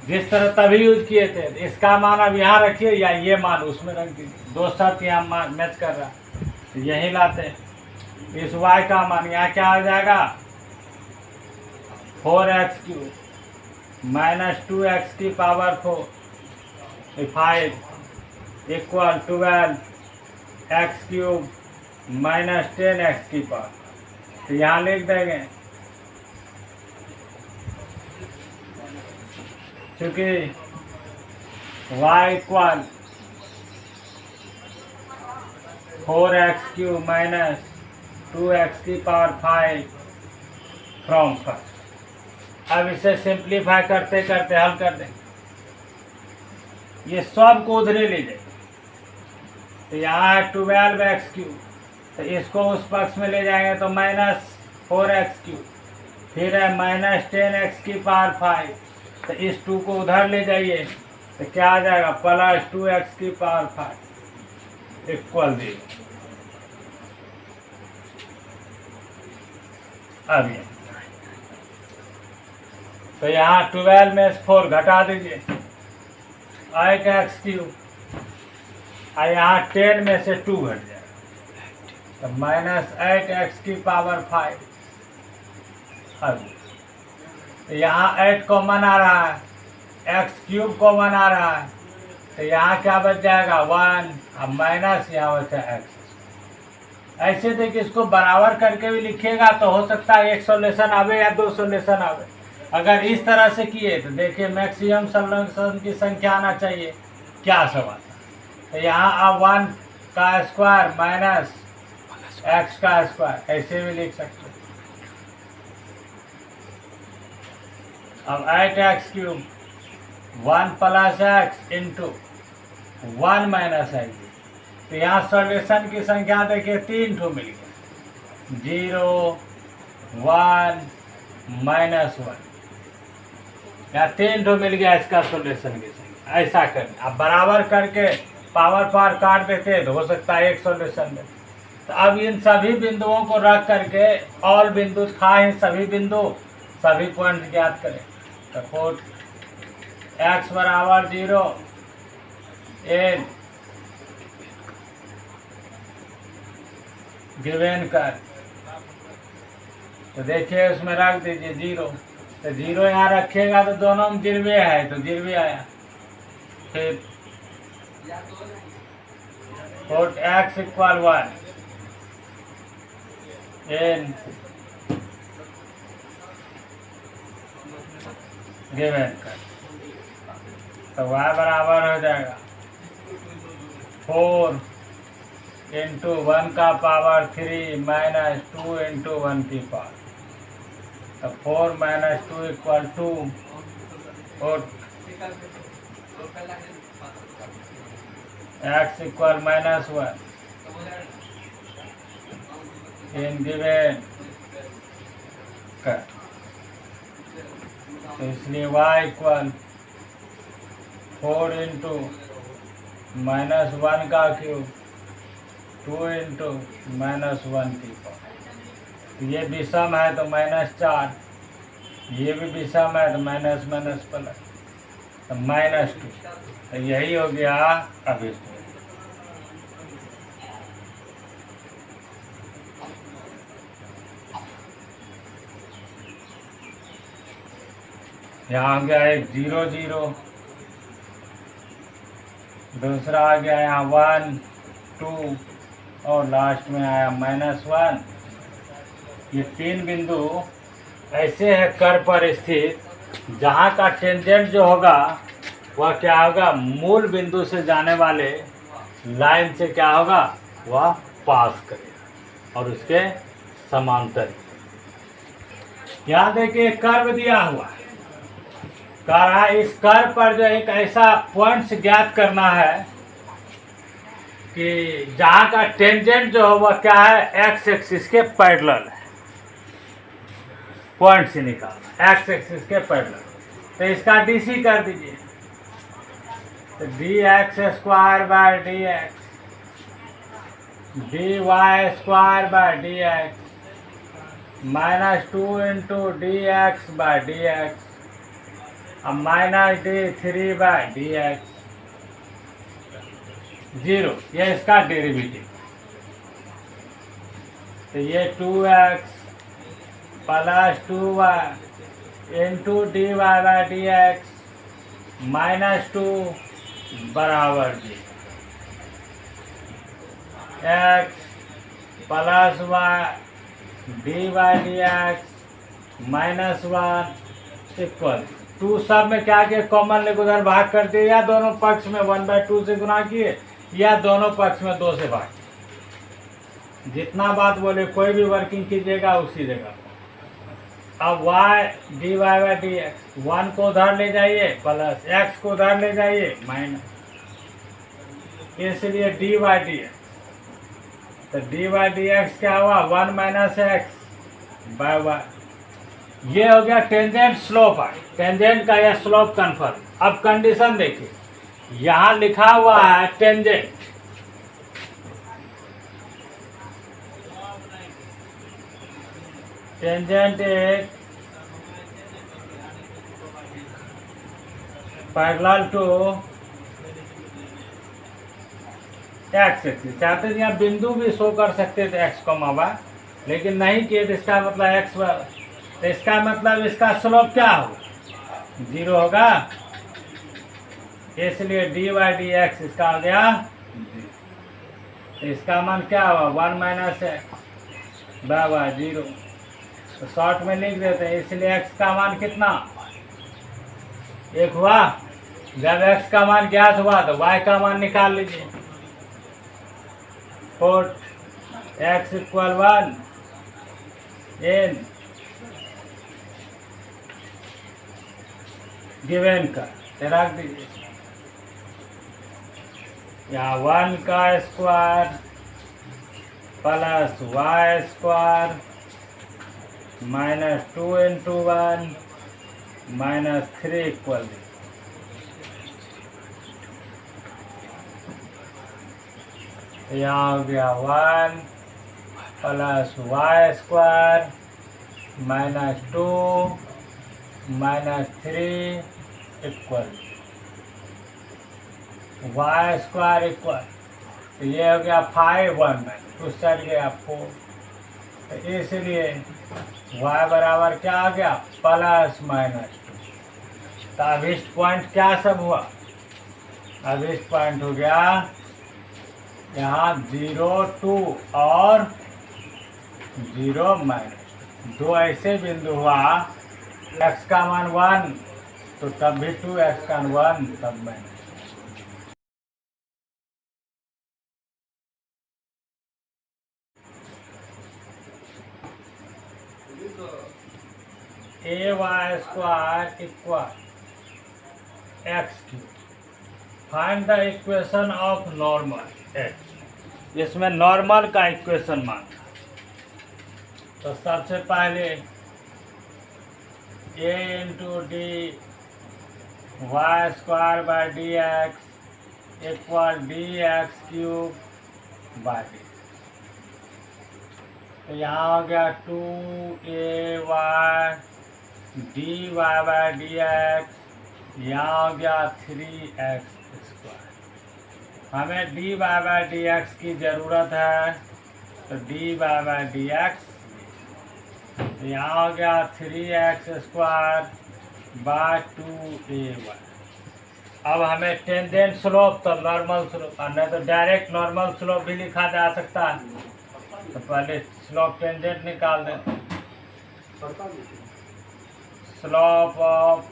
जिस तरह तभी यूज किए थे, इसका मान अब यहाँ रखिए या ये मान उसमें रख दीजिए, दो शर्त यहाँ मैच कर रहा, तो यही लाते हैं। इस y का मान यहाँ क्या आ जाएगा, 4x क्यूब माइनस 2x की power 4 5 equal 12 x cube minus 10 x की पावर, तो यहाँ लिख देंगे, चूँकि y equal 4x cube minus 2x की पावर 5 फ्रॉम फर्स्ट। अब इसे सिंप्लीफाई करते करते हल कर देंगे, ये सब को उधर ले जाए, तो यहाँ है 12 एक्स क्यूब, तो इसको उस पक्ष में ले जाएंगे तो माइनस 4 एक्स क्यूब, फिर है माइनस 10 एक्स की पावर 5, तो इस 2 को उधर ले जाइए तो क्या आ जाएगा, प्लस 2 एक्स की पावर 5 इक्वल 0। अब ये तो यहाँ 12 में से 4 घटा दीजिए, 8 एक्स क्यूब, और यहाँ 10 में से 2 घट जाएगा, तो माइनस 8 एक्स की पावर 5। अब तो यहाँ 8 कॉमन आ रहा है, एक्स क्यूब कॉमन आ रहा है, तो यहाँ क्या बच जाएगा 1, अब माइनस यहाँ बचा एक्स। ऐसे देखिए, इसको बराबर करके भी लिखिएगा तो हो सकता है एक सॉल्यूशन आवे या दो सॉल्यूशन आवे। अगर इस तरह से किए तो देखिए मैक्सिमम सॉल्यूशन की संख्या आना चाहिए, क्या सवाल। तो यहाँ अब 1 का स्क्वायर माइनस एक्स का स्क्वायर ऐसे भी लिख सकते हैं। अब 8 x cube 1 plus x into 1 minus x, तो यहाँ सॉल्यूशन की संख्या देखिए 3 ठो मिल गया, 0 1 माइनस 1, या 3 ठो मिल गया इसका सॉल्यूशन की संख्या। ऐसा करें, अब बराबर करके पावर काट देते तो हो सकता है एक सॉल्यूशन में। तो अब इन सभी बिंदुओं को रख करके, ऑल बिंदु था ही, सभी बिंदु सभी पॉइंट ज्ञात करें। तो 4 एक्स बराबर 0 एन गिवन कर, तो देखिए उसमें रख दीजिए 0, तो 0 यहाँ रखिएगा तो दोनों में 0 है, तो 0 आया। फिर 4 एक्स इक्वल 1 एन गिवन कर, तो y बराबर हो जाएगा 4 इंटू 1 का पावर 3 माइनस 2 इंटू 1 की पावर, तो 4 माइनस 2 इक्वल 2, और x equal minus 1 in given कर, तो इसलिए y इक्वल 4 इंटू माइनस 1 का क्यूब 2 इंटू माइनस 1 की पावर। ये विषम है तो -4, ये भी विषम है तो माइनस माइनस प्लस, तो -2, तो यही हो गया अभिष्ट। यहाँ आ गया एक 0 0, दूसरा आ गया यहाँ 1 2, और लास्ट में आया -1। ये 3 बिंदु ऐसे है कर्व पर स्थित जहाँ का टेंजेंट जो होगा वह क्या होगा, मूल बिंदु से जाने वाले लाइन से क्या होगा, वह पास करेगा और उसके समांतर। यहाँ देखिए कर्व दिया हुआ है, कह रहा है इस कर्व पर जो एक ऐसा पॉइंट्स ज्ञात करना है कि जहाँ का टेंजेंट जो है वह क्या है, एक्स एक्सिस के पैरेलल है। पॉइंट से निकालना एक्स एक्सिस के पैरेलल, तो इसका डीसी कर दीजिए। तो d x square by d x, d y square by d x, -2 into d x by d x और -d3 बाय डी एक्स 0, ये इसका डेरिवेटिव। तो ये 2x plus 2y into d y by d x -2 बराबर 0, x plus y d y d x -1 equal 2। सब में क्या किया, कॉमन लेकर उधर भाग कर दिए, या दोनों पक्ष में 1/2 से गुना किए, या दोनों पक्ष में 2 से भाग किए। जितना बात बोले कोई भी वर्किंग कीजिएगा उसी जगह। अब y d y by d x 1 को उधर ले जाइए, प्लस x को उधर ले जाइए माइनस, इसलिए डी वाई डी एक्स। तो डी वाई डी एक्स क्या हुआ, 1 माइनस एक्स बाय वाई। ये हो गया टेंजेंट स्लोप है, टेंजेंट का यह स्लोप कन्फर्म। अब कंडीशन देखिए, यहाँ लिखा हुआ है टेंजेंट, टेंजेंट एक पैरेलल टू एक्स एक्सिस। चाहते थे यहाँ बिंदु भी शो कर सकते थे एक्स को y, लेकिन नहीं किए, तो इसका मतलब एक्स, तो इसका मतलब इसका स्लोप क्या होगा, 0 होगा। इसलिए डी वाई डी एक्स इसका हो गया 0। तो इसका मान क्या हुआ, 1 माइनस एक्स बाय वाई 0। तो शॉर्ट में लिख देते हैं, इसलिए x का मान कितना, 1 हुआ। जब x का मान ज्ञात हुआ तो y का मान निकाल लीजिए। Put x equal 1 in given का रख दीजिए, या 1 का square plus y square -2 into 1 -3 equal. यहाँ हो गया 1 plus y square -2 -3 equal y square equal. तो ये हो गया 5 1 उस साइड गया 4। तो इसलिए y बराबर क्या आ गया, +-2। तो अभिष्ट पॉइंट क्या सब हुआ, अभिष्ट पॉइंट हो गया यहाँ 0 2 और 0 -2। दो ऐसे बिंदु हुआ, x का मान 1 तो तब भी 2, x का मान 1 तब -2। ay square equal x3। Find the equation of normal x, जिसमें नॉर्मल का इक्वेशन मांगा। तो सबसे पहले a into d y square by d x equal d x cube by d. तो यहाँ हो गया 2ay d y by d x, यहाँ हो गया 3x स्क्वायर। हमें d y by d x की ज़रूरत है, तो d y by d x, यहाँ हो गया 3x स्क्वायर बाय 2ay। अब हमें टेंजेंट स्लोप तो नॉर्मल स्लोप, नहीं तो डायरेक्ट नॉर्मल स्लोप भी लिखा जा सकता है। तो पहले स्लोप टेंजेंट निकाल दें। स्लोप ऑफ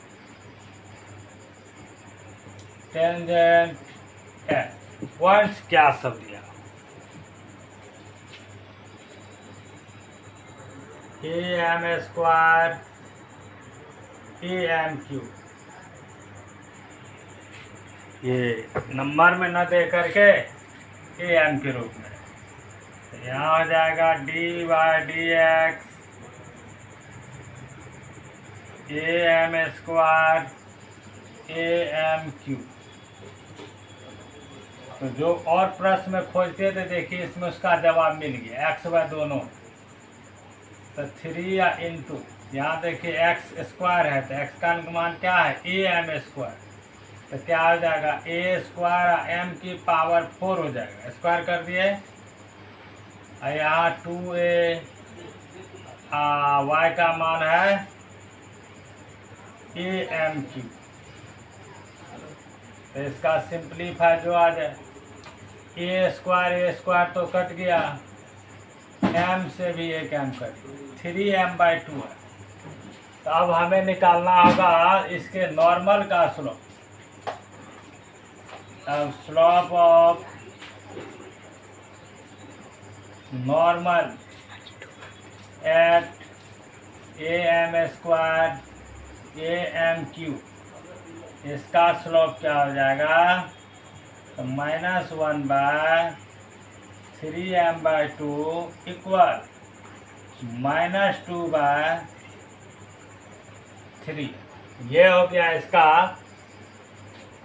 टेंजेंट पॉइंट्स क्या सब दिया, AM स्क्वायर AM क्यू, ये नंबर में न दे करके AM के रूप में। तो यहाँ हो जाएगा dy/dx AM square AM Q. तो जो और प्रश्न में खोजते थे देखिए इसमें उसका जवाब मिल गया, x y दोनों। तो 3 या इंटू, यहाँ देखिए एक्स स्क्वायर है तो x का मान क्या है AM स्क्वायर। तो क्या हो जाएगा a स्क्वायर m की पावर 4 हो जाएगा, स्क्वायर कर दिए। और यहाँ 2a y का मान है AM क्यू। तो इसका सिंपलीफाई जो आ जाए, a स्क्वायर तो कट गया, m से भी एक m कट गया, 3m/2 है। तो अब हमें निकालना होगा इसके नॉर्मल का स्लोप। अब slope of normal eight AM square AM Q, इसका स्लोप क्या हो जाएगा, तो -1/3m/2 इक्वल -2/3। ये हो गया इसका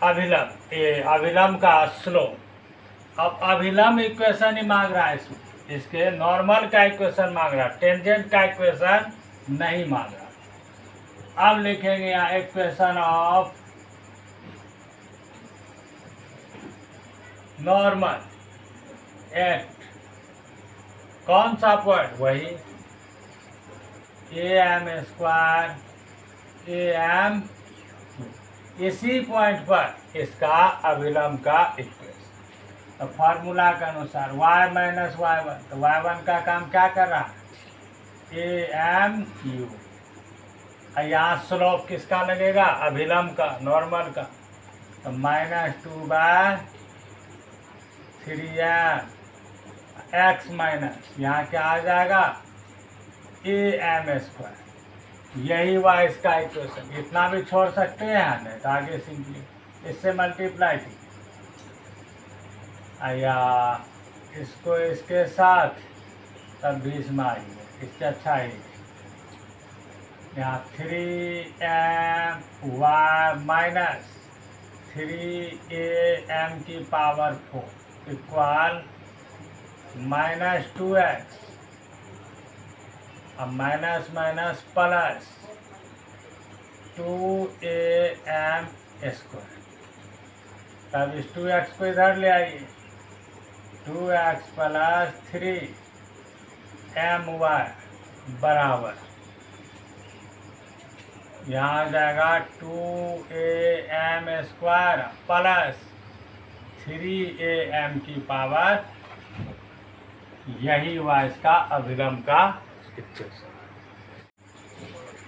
अभिलंब, ये अभिलंब का स्लोप। अब अभिलंब इक्वेशन ही मांग रहा है, इसके नॉर्मल का इक्वेशन मांग रहा है, टेंजेंट का इक्वेशन नहीं मांग रहा। अब लिखेंगे यहाँ इक्वेशन ऑफ नॉर्मल एट कौन सा पॉइंट, वही AM स्क्वायर AM, इसी पॉइंट पर इसका अभिलंब का इक्वेशन। तो फार्मूला के अनुसार y - y1, तो y1 का काम क्या कर रहा है AM क्यू। यहाँ स्लोप किसका लगेगा, अभिलंब का, नॉर्मल का। तो -2/3m x माइनस यहाँ क्या आ जाएगा AM स्क्वायर। यही हुआ इसका इक्वेशन। इतना भी छोड़ सकते हैं, नहीं तो आगे सिंपली इससे मल्टीप्लाई कीजिए, या इसको इसके साथ तब भी इसमें आइए, इससे अच्छा ही। यहाँ 3m y माइनस 3am की पावर 4 इक्वल -2x, अब minus minus plus 2am square. तब इस 2x को इधर ले आइए, 2x प्लस 3my बराबर, यहाँ आ जाएगा 2am स्क्वायर प्लस 3am की पावर। यही हुआ इसका अभिलंब का इक्वेशन।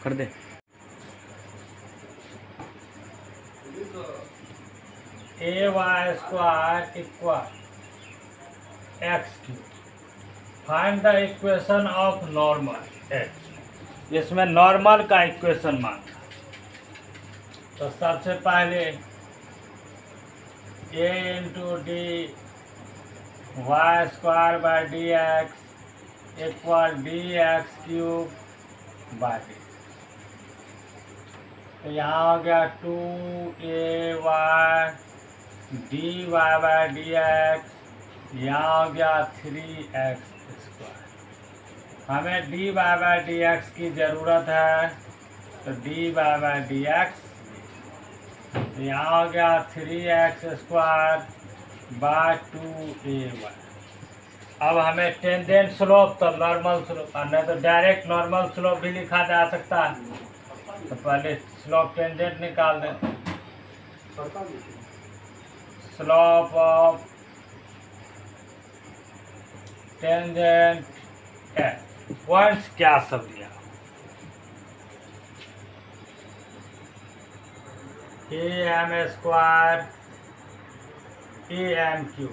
कर दे। ay square equal x3। Find the equation of normal H, जिसमें नॉर्मल का इक्वेशन मांगा। तो सबसे पहले a into d y square by d x equal dx³ तो यहाँ हो गया 2ay dy by d x, यहाँ हो गया 3x²। हमें dy बाई डी एक्स की ज़रूरत है, तो dy बाई डी एक्स, यहाँ हो गया 3x² बाय 2ay। अब हमें टेंजेंट स्लोप तो नॉर्मल स्लोप, नहीं तो डायरेक्ट नॉर्मल स्लोप भी लिखा जा सकता है। तो पहले स्लोप टेंजेंट निकाल दें। Slope of tangent F points क्या सब दिया, A M square A M Q,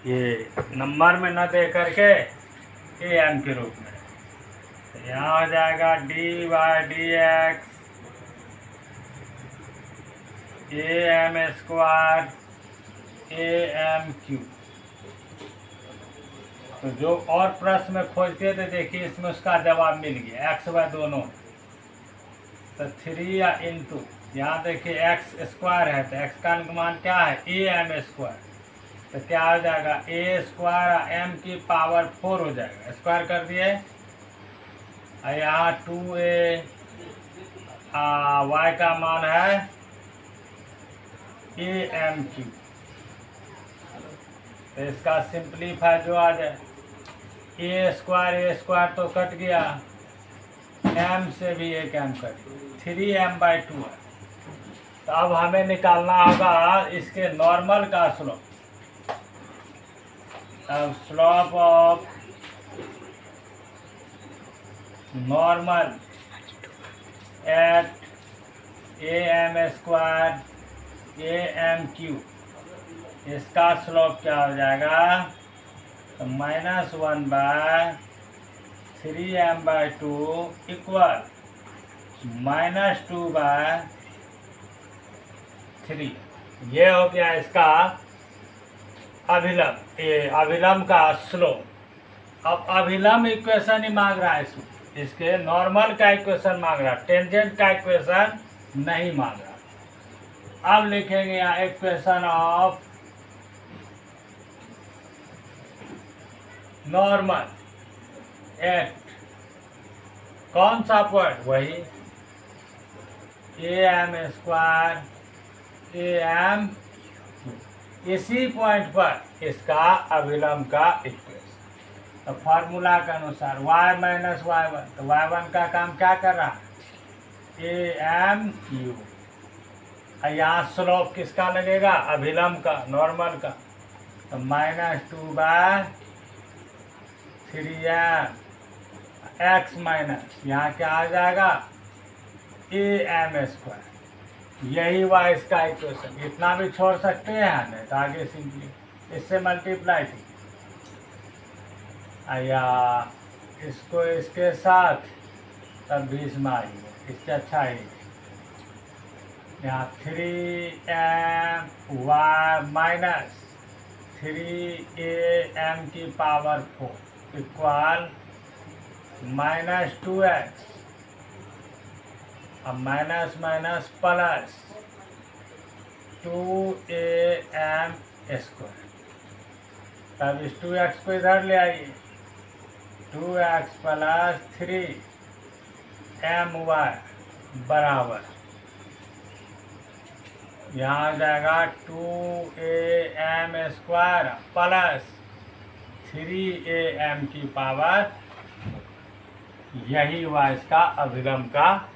ये नंबर में न दे करके ए एम के रूप में, तो यहाँ हो जाएगा d y d x A M square A M Q. तो जो और प्रश्न में खोजते थे देखिए इसमें उसका जवाब मिल गया, एक्स वाई दोनों, तो 3 या इंटू, यहाँ देखिए एक्स स्क्वायर है तो एक्स का मान क्या है ए एम स्क्वायर, तो क्या हो जाएगा ए स्क्वायर एम की पावर 4 हो जाएगा, स्क्वायर कर दिए, और यहाँ 2a वाई का मान है ए एम क्यू, तो इसका सिंप्लीफाई जो आ जाए ए स्क्वायर तो कट गया, एम से भी एक एम कट, 3m/2 है। तो अब हमें निकालना होगा इसके नॉर्मल का स्लोप। अब slope of normal at A M square A M Q, इसका स्लोप क्या हो जाएगा, तो -1/3m/2 इक्वल -2/3। ये हो गया इसका अभिलंब, ये अभिलंब का स्लोप। अब अभिलंब इक्वेशन ही मांग रहा है इसमें, इसके नॉर्मल का इक्वेशन मांग रहा है, टेंजेंट का इक्वेशन नहीं मांग रहा। अब लिखेंगे यहाँ इक्वेशन ऑफ नॉर्मल एट कौन सा पॉइंट, वही A M square A M, इसी पॉइंट पर इसका अभिलंब का इक्वेशन। तो फार्मूला के अनुसार y - y1, तो y1 का काम क्या कर रहा है ए एम क्यू, और यहाँ स्लोप किसका लगेगा, अभिलंब का, नॉर्मल का, तो -2/3m एक्स माइनस यहाँ क्या आ जाएगा ए एम स्क्वायर, यही हुआ इसका इक्वेशन। इतना भी छोड़ सकते हैं नहीं तो आगे सिंपली इससे मल्टीप्लाई की, या इसको इसके साथ तब भी इसमें आइए, इससे अच्छा ही यहाँ 3m y माइनस 3am की पावर 4 इक्वल -2x, अब minus minus plus 2am square, तब इस 2x को इधर ले आइए, 2x + 3my बराबर, यहाँ आ जाएगा 2am स्क्वायर प्लस 3am की पावर, यही हुआ इसका अभिलंब का